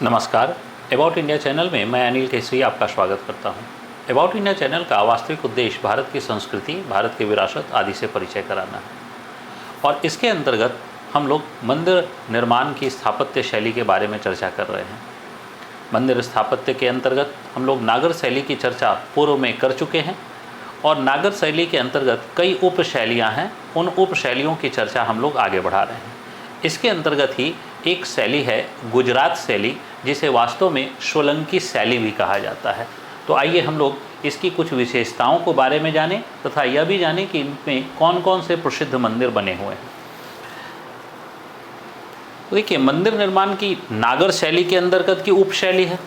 नमस्कार। About India channel में मैं अनिल केसरी आपका स्वागत करता हूं। अबाउट इंडिया चैनल का वास्तविक उद्देश्य भारत की संस्कृति, भारत की विरासत आदि से परिचय कराना है और इसके अंतर्गत हम लोग मंदिर निर्माण की स्थापत्य शैली के बारे में चर्चा कर रहे हैं। मंदिर स्थापत्य के अंतर्गत हम लोग नागर शैली की चर्चा पूर्व में कर चुके हैं और नागर शैली के अंतर्गत कई उप शैलियाँ हैं, उन उप शैलियों की चर्चा हम लोग आगे बढ़ा रहे हैं। इसके अंतर्गत ही एक शैली है गुजरात शैली, जिसे वास्तव में सोलंकी शैली भी कहा जाता है। तो आइए हम लोग इसकी कुछ विशेषताओं को बारे में जानें तथा यह भी जानें कि इनमें कौन कौन से प्रसिद्ध मंदिर बने हुए हैं। तो देखिए, मंदिर निर्माण की नागर शैली के अंतर्गत की उप शैली है,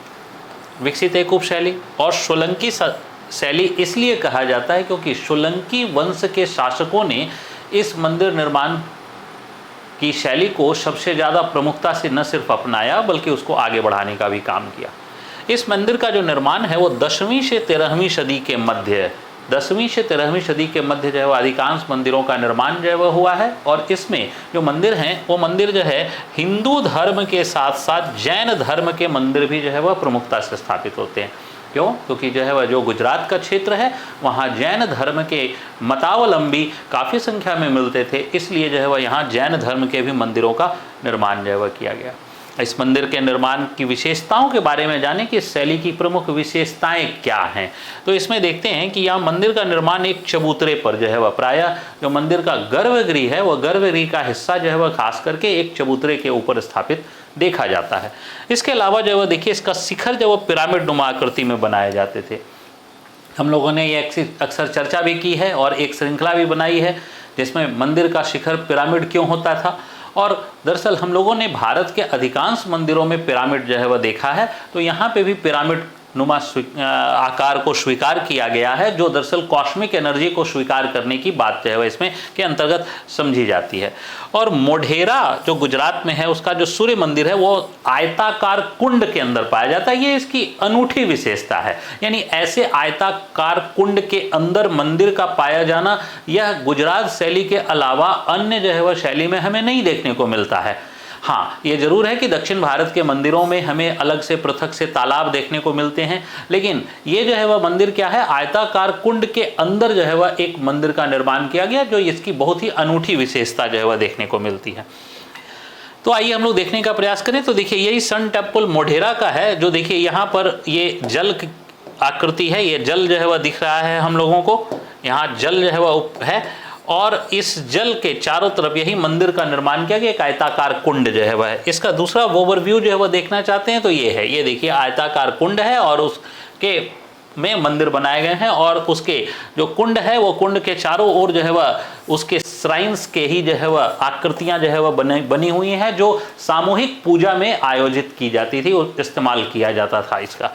विकसित एक उप शैली। और सोलंकी शैली इसलिए कहा जाता है क्योंकि सोलंकी वंश के शासकों ने इस मंदिर निर्माण की शैली को सबसे ज़्यादा प्रमुखता से न सिर्फ अपनाया बल्कि उसको आगे बढ़ाने का भी काम किया। इस मंदिर का जो निर्माण है वो 10वीं से 13वीं सदी के मध्य है। 10वीं से 13वीं सदी के मध्य जो है वह अधिकांश मंदिरों का निर्माण जो है वह हुआ है। और इसमें जो मंदिर हैं वो मंदिर जो है हिंदू धर्म के साथ साथ जैन धर्म के मंदिर भी जो है वह प्रमुखता से स्थापित होते हैं। क्यों? क्योंकि जो है वह जो गुजरात का क्षेत्र है वहाँ जैन धर्म के मतावलंबी काफ़ी संख्या में मिलते थे, इसलिए जो है वह यहाँ जैन धर्म के भी मंदिरों का निर्माण जो है वह किया गया। इस मंदिर के निर्माण की विशेषताओं के बारे में जानें कि इस शैली की प्रमुख विशेषताएं क्या हैं। तो इसमें देखते हैं कि यहाँ मंदिर का निर्माण एक चबूतरे पर जो है वह प्रायः जो मंदिर का गर्भगृह है वह गर्भगृह का हिस्सा जो है वह खास करके एक चबूतरे के ऊपर स्थापित देखा जाता है। इसके अलावा जो है देखिए, इसका शिखर जो वो पिरामिड नुमा आकृति में बनाए जाते थे। हम लोगों ने ये अक्सर चर्चा भी की है और एक श्रृंखला भी बनाई है जिसमें मंदिर का शिखर पिरामिड क्यों होता था। और दरअसल हम लोगों ने भारत के अधिकांश मंदिरों में पिरामिड जो है वह देखा है, तो यहाँ पे भी पिरामिड नुमा आकार को स्वीकार किया गया है, जो दरअसल कॉस्मिक एनर्जी को स्वीकार करने की बात जो है वह इसमें के अंतर्गत समझी जाती है। और मोढेरा जो गुजरात में है उसका जो सूर्य मंदिर है वो आयताकार कुंड के अंदर पाया जाता है। ये इसकी अनूठी विशेषता है, यानी ऐसे आयताकार कुंड के अंदर मंदिर का पाया जाना यह गुजरात शैली के अलावा अन्य जो है वह शैली में हमें नहीं देखने को मिलता है। हाँ, ये जरूर है कि दक्षिण भारत के मंदिरों में हमें अलग से पृथक से तालाब देखने को मिलते हैं, लेकिन ये जो है वह मंदिर क्या है, आयताकार कुंड के अंदर जो है वह एक मंदिर का निर्माण किया गया, जो इसकी बहुत ही अनूठी विशेषता जो है वह देखने को मिलती है। तो आइए हम लोग देखने का प्रयास करें। तो देखिए, यही सन टेम्पल मोढेरा का है, जो देखिए यहाँ पर ये जल आकृति है, ये जल जो है वह दिख रहा है हम लोगों को, यहाँ जल जो है वह है और इस जल के चारों तरफ यही मंदिर का निर्माण किया गया, एक आयताकार कुंड जो है वह है। इसका दूसरा ओवरव्यू जो है वह देखना चाहते हैं तो ये है, ये देखिए आयताकार कुंड है और उसके में मंदिर बनाए गए हैं और उसके जो कुंड है वो कुंड के चारों ओर जो है वह उसके श्राइन्स के ही जो है वह आकृतियां जो है वह बनी हुई हैं, जो सामूहिक पूजा में आयोजित की जाती थी और इस्तेमाल किया जाता था इसका।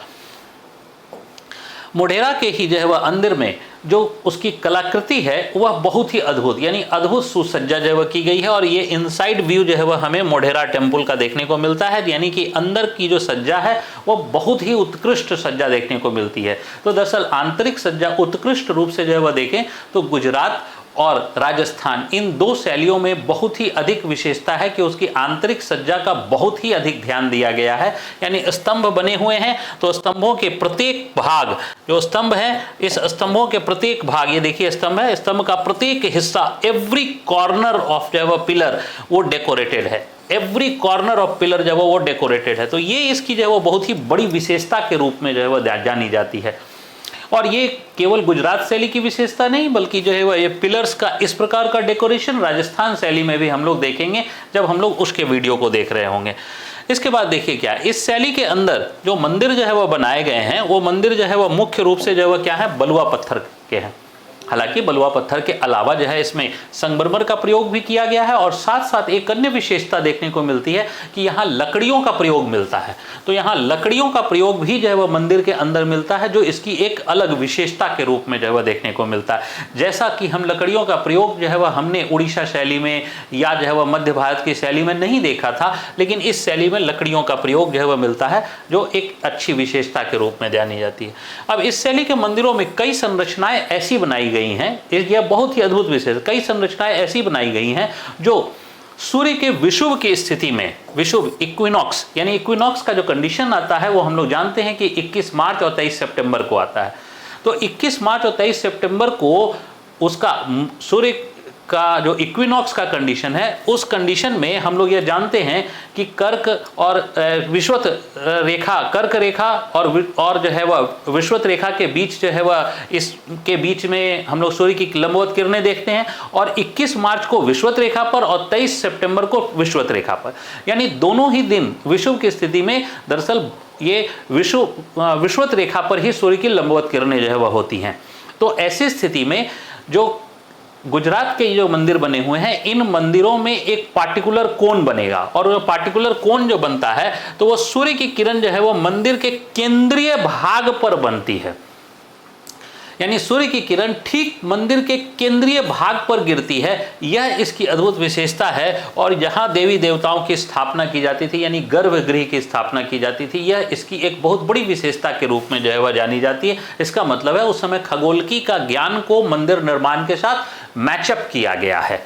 मोढेरा के ही जो है वह अंदर में जो उसकी कलाकृति है वह बहुत ही अद्भुत, यानी अद्भुत सुसज्जा जो है वह की गई है। और ये इनसाइड व्यू जो है वह हमें मोढेरा टेम्पल का देखने को मिलता है, यानी कि अंदर की जो सज्जा है वह बहुत ही उत्कृष्ट सज्जा देखने को मिलती है। तो दरअसल आंतरिक सज्जा उत्कृष्ट रूप से जो है वह देखें तो गुजरात और राजस्थान इन दो शैलियों में बहुत ही अधिक विशेषता है कि उसकी आंतरिक सज्जा का बहुत ही अधिक ध्यान दिया गया है। यानी स्तंभ बने हुए हैं तो स्तंभों के प्रत्येक भाग, जो स्तंभ है इस स्तंभों के प्रत्येक भाग, ये देखिए स्तंभ है, स्तंभ का प्रत्येक हिस्सा, एवरी कॉर्नर ऑफ जो है पिलर वो डेकोरेटेड है, एवरी कॉर्नर ऑफ पिलर जो है वो डेकोरेटेड है। तो ये इसकी जो है वो बहुत ही बड़ी विशेषता के रूप में जो है वह जानी जाती है। और ये केवल गुजरात शैली की विशेषता नहीं बल्कि जो है वह ये पिलर्स का इस प्रकार का डेकोरेशन राजस्थान शैली में भी हम लोग देखेंगे जब हम लोग उसके वीडियो को देख रहे होंगे। इसके बाद देखिए क्या, इस शैली के अंदर जो मंदिर जो है वह बनाए गए हैं वो मंदिर जो है वह मुख्य रूप से जो है वह क्या है, बलुआ पत्थर के हैं। हालांकि बलुआ पत्थर के अलावा जो है इसमें संगमरमर का प्रयोग भी किया गया है और साथ साथ एक अन्य विशेषता देखने को मिलती है कि यहाँ लकड़ियों का प्रयोग मिलता है। तो यहाँ लकड़ियों का प्रयोग भी जो है वह मंदिर के अंदर मिलता है, जो इसकी एक अलग विशेषता के रूप में जो है वह देखने को मिलता है। जैसा कि हम लकड़ियों का प्रयोग जो है वह हमने उड़ीसा शैली में या जो है वह मध्य भारत की शैली में नहीं देखा था, लेकिन इस शैली में लकड़ियों का प्रयोग जो है वह मिलता है, जो एक अच्छी विशेषता के रूप में जानी जाती है। अब इस शैली के मंदिरों में कई संरचनाएं ऐसी बनाई गई हैं, यह बहुत ही अद्भुत विशेष, कई संरचनाएं ऐसी बनाई गई हैं जो सूर्य के विषुव की स्थिति में, विषुव इक्विनॉक्स, यानी इक्विनॉक्स का जो कंडीशन आता है वो हम लोग जानते हैं कि 21 मार्च और 23 सितंबर को आता है। तो 21 मार्च और 23 सितंबर को उसका सूर्य का जो इक्विनॉक्स का कंडीशन है, उस कंडीशन में हम लोग ये जानते हैं कि कर्क और विषुवत रेखा, कर्क रेखा और जो है वह विषुवत रेखा के बीच जो है वह इसके बीच में हम लोग सूर्य की लंबवत किरणें देखते हैं, और 21 मार्च को विषुवत रेखा पर और 23 सितंबर को विषुवत रेखा पर, यानी दोनों ही दिन विषुव की स्थिति में दरअसल ये विषुवत रेखा पर ही सूर्य की लंबवत किरणें जो है वह होती हैं। तो ऐसी स्थिति में जो गुजरात के जो मंदिर बने हुए हैं, इन मंदिरों में एक पार्टिकुलर कोण बनेगा, और वो पार्टिकुलर कोण जो बनता है तो वो सूर्य की किरण जो है वो मंदिर के केंद्रीय भाग पर बनती है, यानी सूर्य की किरण ठीक मंदिर के केंद्रीय भाग पर गिरती है। यह इसकी अद्भुत विशेषता है। और जहां देवी देवताओं की स्थापना की जाती थी, यानी गर्भगृह की स्थापना की जाती थी, यह इसकी एक बहुत बड़ी विशेषता के रूप में जो है वह जानी जाती है। इसका मतलब है उस समय खगोलकी का ज्ञान को मंदिर निर्माण के साथ मैचअप किया गया है।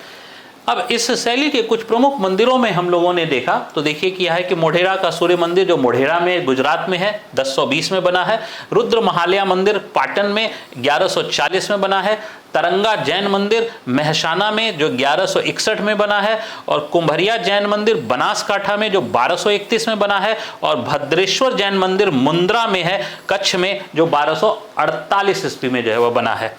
अब इस शैली के कुछ प्रमुख मंदिरों में हम लोगों ने देखा, तो देखिए कि यह है कि मोढेरा का सूर्य मंदिर जो मोढेरा में गुजरात में है 1020 में बना है। रुद्र महालया मंदिर पाटन में 1140 में बना है। तरंगा जैन मंदिर महसाना में जो 1161 में बना है, और कुंभरिया जैन मंदिर बनासकाठा में जो 1231 में बना है, और भद्रेश्वर जैन मंदिर मुंद्रा में है कच्छ में जो 1248 ईस्वी में जो है वह बना है।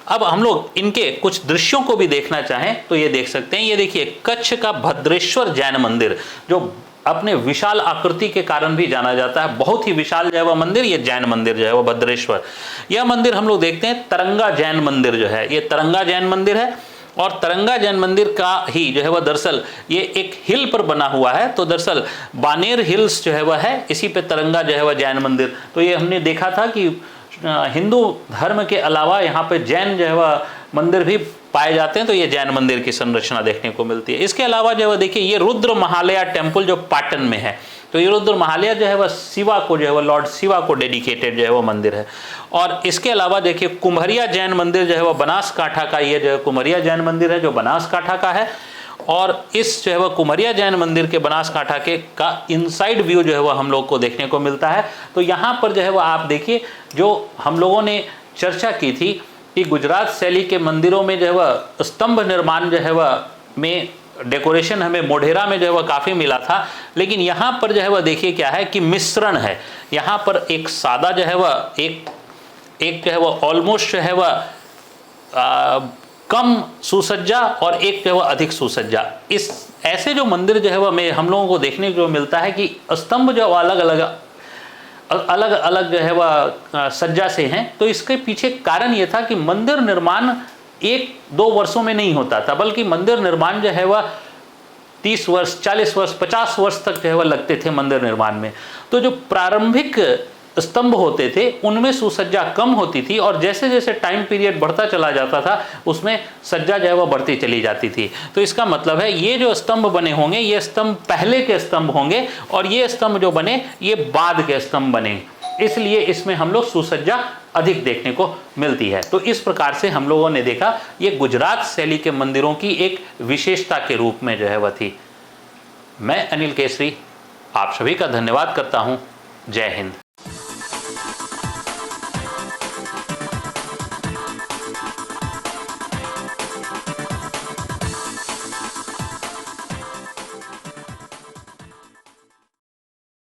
अब हम लोग इनके कुछ दृश्यों को भी देखना चाहें तो ये देख सकते हैं। ये देखिए कच्छ का भद्रेश्वर जैन मंदिर जो अपने विशाल आकृति के कारण भी जाना जाता है, बहुत ही विशाल जो है वह मंदिर, ये जैन मंदिर जो है वह भद्रेश्वर। यह मंदिर हम लोग देखते हैं तरंगा जैन मंदिर जो है, ये तरंगा जैन मंदिर है, और तरंगा जैन मंदिर का ही जो है वह दरअसल ये एक हिल पर बना हुआ है। तो दरअसल बानेर हिल्स जो है वह है, इसी पे तरंगा जो है वह जैन मंदिर। तो ये हमने देखा था कि हिंदू धर्म के अलावा यहाँ पे जैन जो है वह मंदिर भी पाए जाते हैं, तो ये जैन मंदिर की संरचना देखने को मिलती है। इसके अलावा जो है देखिए ये रुद्र महालया टेम्पल जो पाटन में है, तो ये रुद्र महालया जो है वह शिवा को जो है वह लॉर्ड शिवा को डेडिकेटेड जो है वह मंदिर है। और इसके अलावा देखिए कुम्भरिया जैन मंदिर जो है वह बनासकाठा का, ये जो है कुम्भरिया जैन मंदिर है जो बनासकाठा का है। और इस जो है वह कुम्भरिया जैन मंदिर के बनासकाठा के का इनसाइड व्यू जो है वह हम लोग को देखने को मिलता है। तो यहाँ पर जो है वह आप देखिए, जो हम लोगों ने चर्चा की थी कि गुजरात शैली के मंदिरों में जो है वह स्तंभ निर्माण जो है वह में डेकोरेशन हमें मोढेरा में जो है वह काफ़ी मिला था, लेकिन यहाँ पर जो है वह देखिए क्या है कि मिश्रण है। यहाँ पर एक सादा जो है वह एक जो है वह ऑलमोस्ट जो है वह कम सुसज्जा और एक जो है वह अधिक सुसज्जा। इस ऐसे जो मंदिर जो है वह में हम लोगों को देखने को मिलता है कि स्तंभ जो अलग अलग जो है वह सज्जा से हैं। तो इसके पीछे कारण ये था कि मंदिर निर्माण 1-2 वर्षों में नहीं होता था, बल्कि मंदिर निर्माण जो है वह 30 वर्ष, 40 वर्ष, 50 वर्ष तक जो है वह लगते थे मंदिर निर्माण में। तो जो प्रारंभिक स्तंभ होते थे उनमें सुसज्जा कम होती थी, और जैसे जैसे टाइम पीरियड बढ़ता चला जाता था उसमें सज्जा जो है वह बढ़ती चली जाती थी। तो इसका मतलब है ये जो स्तंभ बने होंगे ये स्तंभ पहले के स्तंभ होंगे, और ये स्तंभ जो बने ये बाद के स्तंभ बने, इसलिए इसमें हम लोग सुसज्जा अधिक देखने को मिलती है। तो इस प्रकार से हम लोगों ने देखा ये गुजरात शैली के मंदिरों की एक विशेषता के रूप में जो है वह थी। मैं अनिल केसरी आप सभी का धन्यवाद करता हूँ। जय हिंद।